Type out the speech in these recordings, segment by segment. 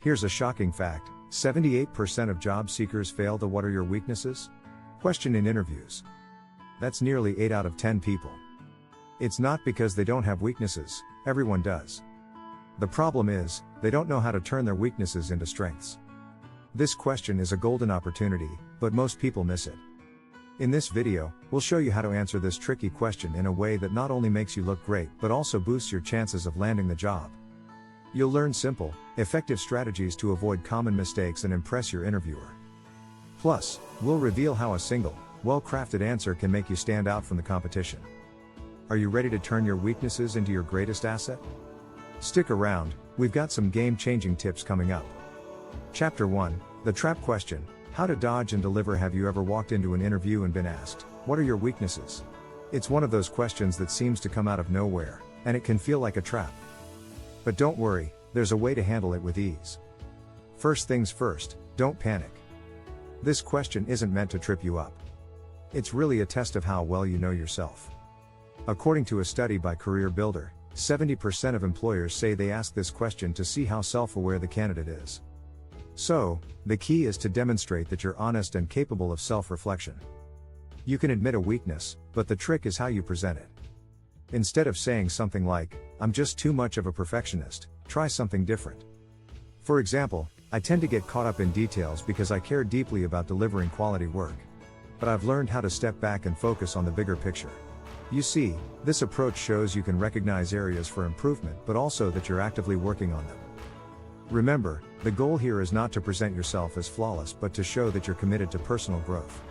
Here's a shocking fact: 78% of job seekers fail the "What are your weaknesses?" question in interviews. That's nearly 8 out of 10 people. It's not because they don't have weaknesses, everyone does. The problem is, they don't know how to turn their weaknesses into strengths. This question is a golden opportunity, but most people miss it. In this video, we'll show you how to answer this tricky question in a way that not only makes you look great but also boosts your chances of landing the job. You'll learn simple, effective strategies to avoid common mistakes and impress your interviewer. Plus, we'll reveal how a single, well-crafted answer can make you stand out from the competition. Are you ready to turn your weaknesses into your greatest asset? Stick around, we've got some game-changing tips coming up. Chapter 1, The Trap Question: How to Dodge and Deliver. Have you ever walked into an interview and been asked, "What are your weaknesses?" It's one of those questions that seems to come out of nowhere, and it can feel like a trap. But don't worry, there's a way to handle it with ease. First things first, don't panic. This question isn't meant to trip you up. It's really a test of how well you know yourself. According to a study by Career Builder, 70% of employers say they ask this question to see how self-aware the candidate is. So, the key is to demonstrate that you're honest and capable of self-reflection. You can admit a weakness, but the trick is how you present it. Instead of saying something like, "I'm just too much of a perfectionist," try something different. For example, "I tend to get caught up in details because I care deeply about delivering quality work. But I've learned how to step back and focus on the bigger picture." You see, this approach shows you can recognize areas for improvement but also that you're actively working on them. Remember, the goal here is not to present yourself as flawless but to show that you're committed to personal growth.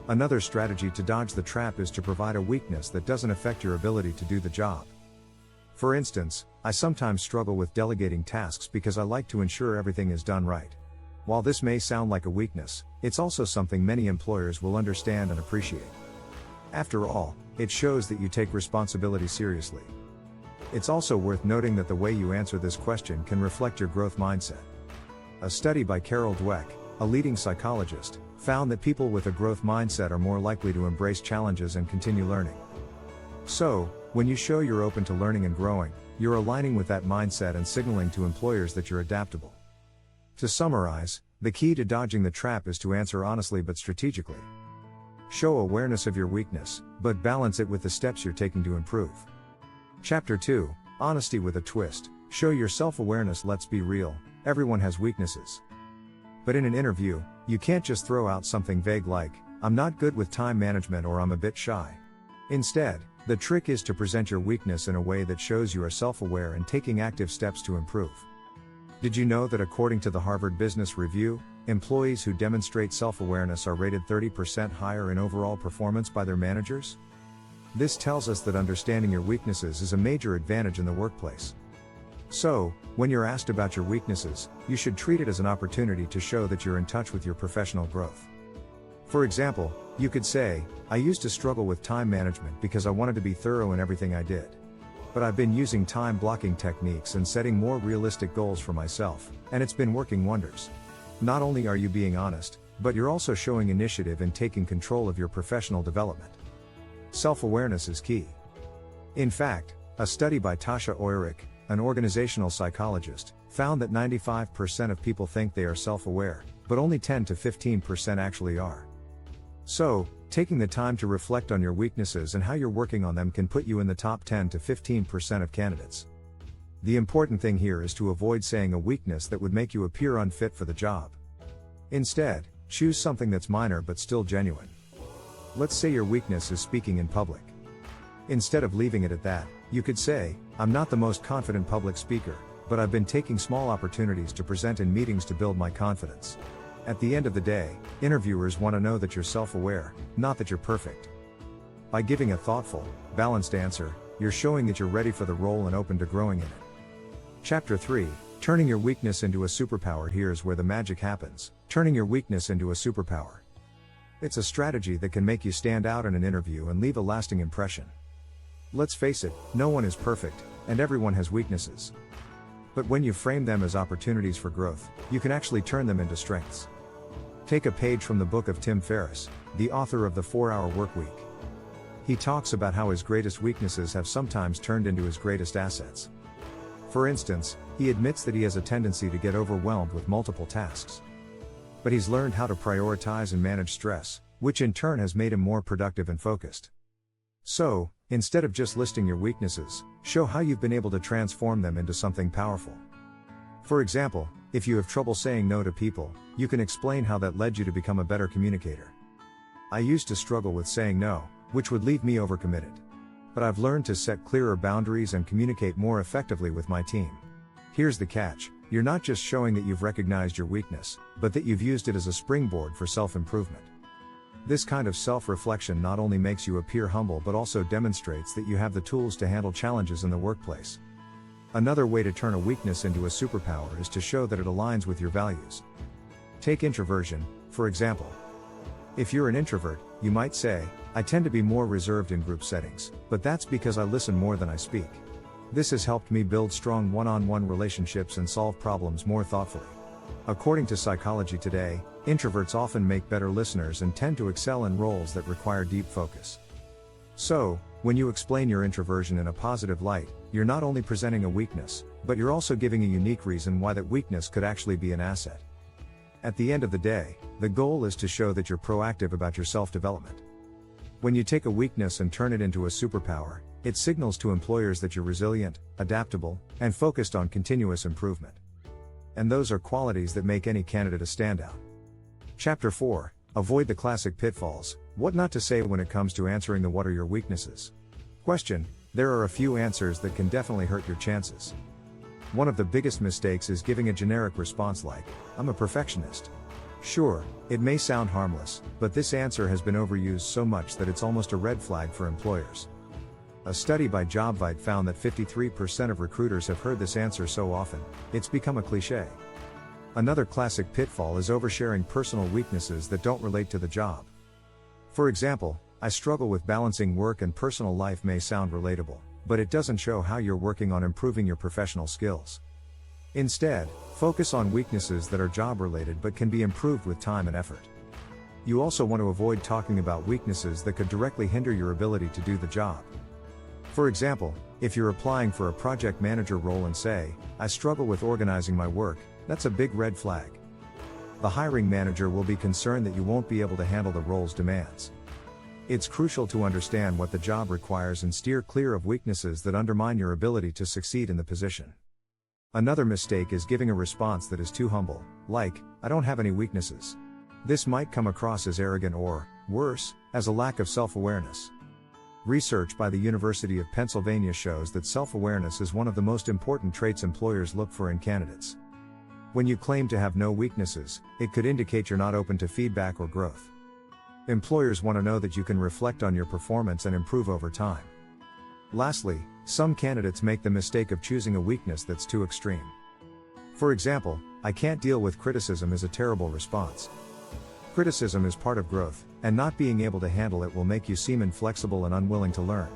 Another strategy to dodge the trap is to provide a weakness that doesn't affect your ability to do the job. For instance, I sometimes struggle with delegating tasks because I like to ensure everything is done right. While this may sound like a weakness, it's also something many employers will understand and appreciate. After all, it shows that you take responsibility seriously. It's also worth noting that the way you answer this question can reflect your growth mindset. A study by Carol Dweck, a leading psychologist, found that people with a growth mindset are more likely to embrace challenges and continue learning. So, when you show you're open to learning and growing, you're aligning with that mindset and signaling to employers that you're adaptable. To summarize, the key to dodging the trap is to answer honestly but strategically. Show awareness of your weakness, but balance it with the steps you're taking to improve. Chapter 2, Honesty with a Twist. Show your self-awareness. Let's be real, everyone has weaknesses. But in an interview, you can't just throw out something vague like, "I'm not good with time management" or "I'm a bit shy." Instead, the trick is to present your weakness in a way that shows you are self-aware and taking active steps to improve. Did you know that according to the Harvard Business Review, employees who demonstrate self-awareness are rated 30% higher in overall performance by their managers? This tells us that understanding your weaknesses is a major advantage in the workplace. So, when you're asked about your weaknesses, you should treat it as an opportunity to show that you're in touch with your professional growth. For example, you could say, "I used to struggle with time management because I wanted to be thorough in everything I did. But I've been using time blocking techniques and setting more realistic goals for myself, and it's been working wonders." Not only are you being honest, but you're also showing initiative and taking control of your professional development. Self-awareness is key. In fact, a study by Tasha Eurich, an organizational psychologist, found that 95% of people think they are self-aware, but only 10 to 15% actually are. So, taking the time to reflect on your weaknesses and how you're working on them can put you in the top 10 to 15% of candidates. The important thing here is to avoid saying a weakness that would make you appear unfit for the job. Instead, choose something that's minor but still genuine. Let's say your weakness is speaking in public. Instead of leaving it at that, you could say, "I'm not the most confident public speaker, but I've been taking small opportunities to present in meetings to build my confidence." At the end of the day, interviewers want to know that you're self-aware, not that you're perfect. By giving a thoughtful, balanced answer, you're showing that you're ready for the role and open to growing in it. Chapter 3, Turning Your Weakness into a Superpower. Here's where the magic happens, turning your weakness into a superpower. It's a strategy that can make you stand out in an interview and leave a lasting impression. Let's face it, no one is perfect, and everyone has weaknesses. But when you frame them as opportunities for growth, you can actually turn them into strengths. Take a page from the book of Tim Ferriss, the author of The 4-Hour Workweek. He talks about how his greatest weaknesses have sometimes turned into his greatest assets. For instance, he admits that he has a tendency to get overwhelmed with multiple tasks. But he's learned how to prioritize and manage stress, which in turn has made him more productive and focused. So, instead of just listing your weaknesses, show how you've been able to transform them into something powerful. For example, if you have trouble saying no to people, you can explain how that led you to become a better communicator. I used to struggle with saying no, which would leave me overcommitted. But I've learned to set clearer boundaries and communicate more effectively with my team. Here's the catch: you're not just showing that you've recognized your weakness, but that you've used it as a springboard for self-improvement. This kind of self-reflection not only makes you appear humble but also demonstrates that you have the tools to handle challenges in the workplace. Another way to turn a weakness into a superpower is to show that it aligns with your values. Take introversion, for example. If you're an introvert, you might say, "I tend to be more reserved in group settings, but that's because I listen more than I speak. This has helped me build strong one-on-one relationships and solve problems more thoughtfully." According to Psychology Today, introverts often make better listeners and tend to excel in roles that require deep focus. So, when you explain your introversion in a positive light, you're not only presenting a weakness, but you're also giving a unique reason why that weakness could actually be an asset. At the end of the day, the goal is to show that you're proactive about your self-development. When you take a weakness and turn it into a superpower, it signals to employers that you're resilient, adaptable, and focused on continuous improvement. And those are qualities that make any candidate a standout. Chapter 4: Avoid the classic pitfalls. What not to say when it comes to answering the "what are your weaknesses?" question. There are a few answers that can definitely hurt your chances. One of the biggest mistakes is giving a generic response like, "I'm a perfectionist." Sure, it may sound harmless, but this answer has been overused so much that it's almost a red flag for employers. A study by JobVite found that 53% of recruiters have heard this answer so often, it's become a cliché. Another classic pitfall is oversharing personal weaknesses that don't relate to the job. For example, "I struggle with balancing work and personal life" may sound relatable, but it doesn't show how you're working on improving your professional skills. Instead, focus on weaknesses that are job-related but can be improved with time and effort. You also want to avoid talking about weaknesses that could directly hinder your ability to do the job. For example, if you're applying for a project manager role and say, "I struggle with organizing my work," that's a big red flag. The hiring manager will be concerned that you won't be able to handle the role's demands. It's crucial to understand what the job requires and steer clear of weaknesses that undermine your ability to succeed in the position. Another mistake is giving a response that is too humble, like, "I don't have any weaknesses." This might come across as arrogant or, worse, as a lack of self-awareness. Research by the University of Pennsylvania shows that self-awareness is one of the most important traits employers look for in candidates. When you claim to have no weaknesses, it could indicate you're not open to feedback or growth. Employers want to know that you can reflect on your performance and improve over time. Lastly, some candidates make the mistake of choosing a weakness that's too extreme. For example, "I can't deal with criticism" is a terrible response. Criticism is part of growth, and not being able to handle it will make you seem inflexible and unwilling to learn.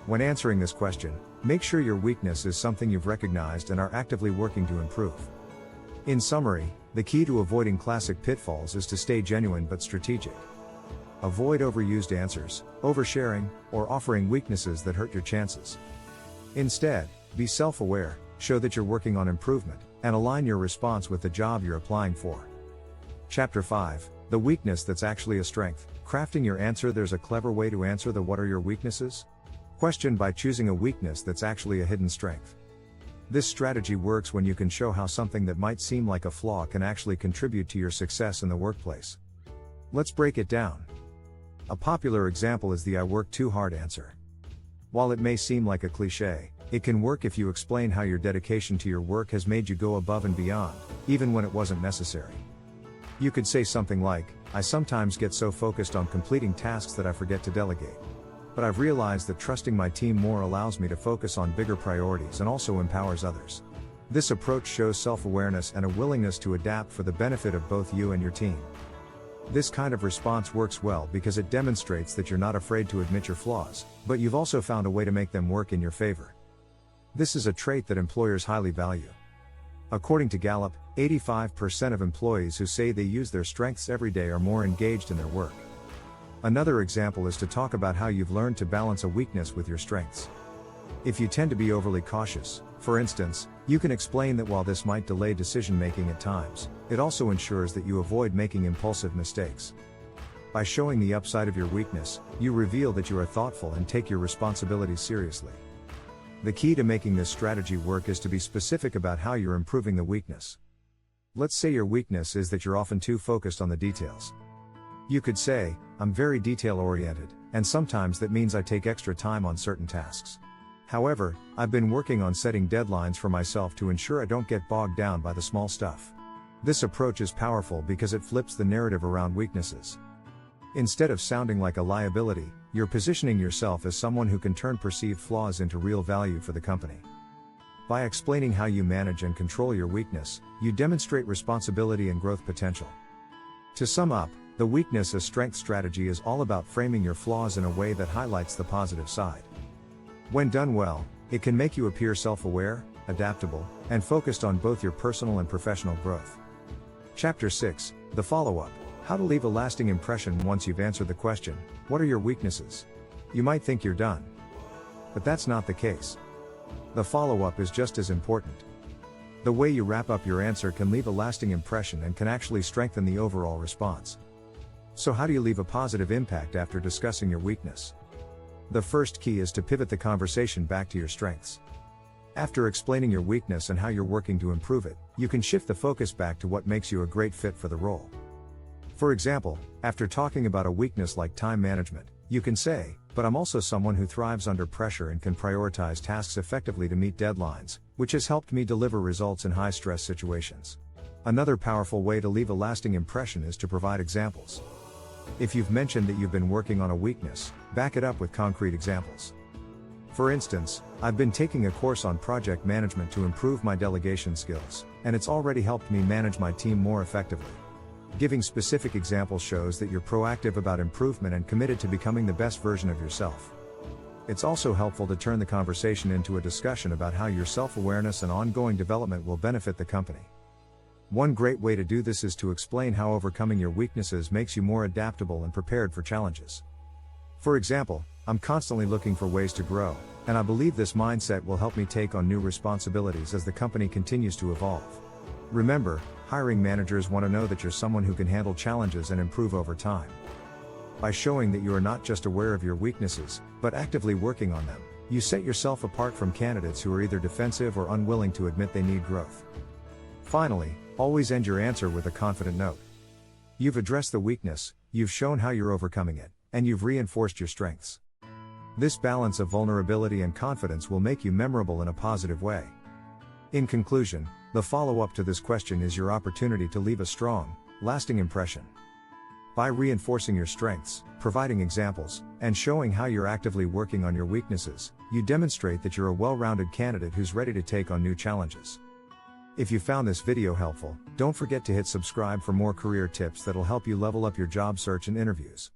When answering this question, make sure your weakness is something you've recognized and are actively working to improve. In summary, the key to avoiding classic pitfalls is to stay genuine but strategic. Avoid overused answers, oversharing, or offering weaknesses that hurt your chances. Instead, be self-aware, show that you're working on improvement, and align your response with the job you're applying for. Chapter 5: The weakness that's actually a strength. Crafting your answer. There's a clever way to answer the "what are your weaknesses?" question by choosing a weakness that's actually a hidden strength. This strategy works when you can show how something that might seem like a flaw can actually contribute to your success in the workplace. Let's break it down. A popular example is the "I work too hard" answer. While it may seem like a cliché, it can work if you explain how your dedication to your work has made you go above and beyond, even when it wasn't necessary. You could say something like, "I sometimes get so focused on completing tasks that I forget to delegate. But I've realized that trusting my team more allows me to focus on bigger priorities and also empowers others." This approach shows self-awareness and a willingness to adapt for the benefit of both you and your team. This kind of response works well because it demonstrates that you're not afraid to admit your flaws, but you've also found a way to make them work in your favor. This is a trait that employers highly value. According to Gallup, 85% of employees who say they use their strengths every day are more engaged in their work. Another example is to talk about how you've learned to balance a weakness with your strengths. If you tend to be overly cautious, For instance, you can explain that while this might delay decision making at times, it also ensures that you avoid making impulsive mistakes. By showing the upside of your weakness, you reveal that you are thoughtful and take your responsibilities seriously. The key to making this strategy work is to be specific about how you're improving the weakness. Let's say your weakness is that you're often too focused on the details. You could say, "I'm very detail-oriented, and sometimes that means I take extra time on certain tasks. However, I've been working on setting deadlines for myself to ensure I don't get bogged down by the small stuff." This approach is powerful because it flips the narrative around weaknesses. Instead of sounding like a liability, you're positioning yourself as someone who can turn perceived flaws into real value for the company. By explaining how you manage and control your weakness, you demonstrate responsibility and growth potential. To sum up, the weakness as strength strategy is all about framing your flaws in a way that highlights the positive side. When done well, it can make you appear self-aware, adaptable, and focused on both your personal and professional growth. Chapter 6, The Follow-Up. How to leave a lasting impression. Once you've answered the question, what are your weaknesses? You might think you're done. But that's not the case. The follow-up is just as important. The way you wrap up your answer can leave a lasting impression and can actually strengthen the overall response. So how do you leave a positive impact after discussing your weakness? The first key is to pivot the conversation back to your strengths. After explaining your weakness and how you're working to improve it, you can shift the focus back to what makes you a great fit for the role. For example, after talking about a weakness like time management, you can say, "But I'm also someone who thrives under pressure and can prioritize tasks effectively to meet deadlines, which has helped me deliver results in high-stress situations." Another powerful way to leave a lasting impression is to provide examples. If you've mentioned that you've been working on a weakness, back it up with concrete examples. For instance, "I've been taking a course on project management to improve my delegation skills, and it's already helped me manage my team more effectively." Giving specific examples shows that you're proactive about improvement and committed to becoming the best version of yourself. It's also helpful to turn the conversation into a discussion about how your self-awareness and ongoing development will benefit the company. One great way to do this is to explain how overcoming your weaknesses makes you more adaptable and prepared for challenges. For example, "I'm constantly looking for ways to grow, and I believe this mindset will help me take on new responsibilities as the company continues to evolve." Remember, hiring managers want to know that you're someone who can handle challenges and improve over time. By showing that you are not just aware of your weaknesses, but actively working on them, you set yourself apart from candidates who are either defensive or unwilling to admit they need growth. Finally, always end your answer with a confident note. You've addressed the weakness, you've shown how you're overcoming it, and you've reinforced your strengths. This balance of vulnerability and confidence will make you memorable in a positive way. In conclusion, the follow-up to this question is your opportunity to leave a strong, lasting impression. By reinforcing your strengths, providing examples, and showing how you're actively working on your weaknesses, you demonstrate that you're a well-rounded candidate who's ready to take on new challenges. If you found this video helpful, don't forget to hit subscribe for more career tips that'll help you level up your job search and interviews.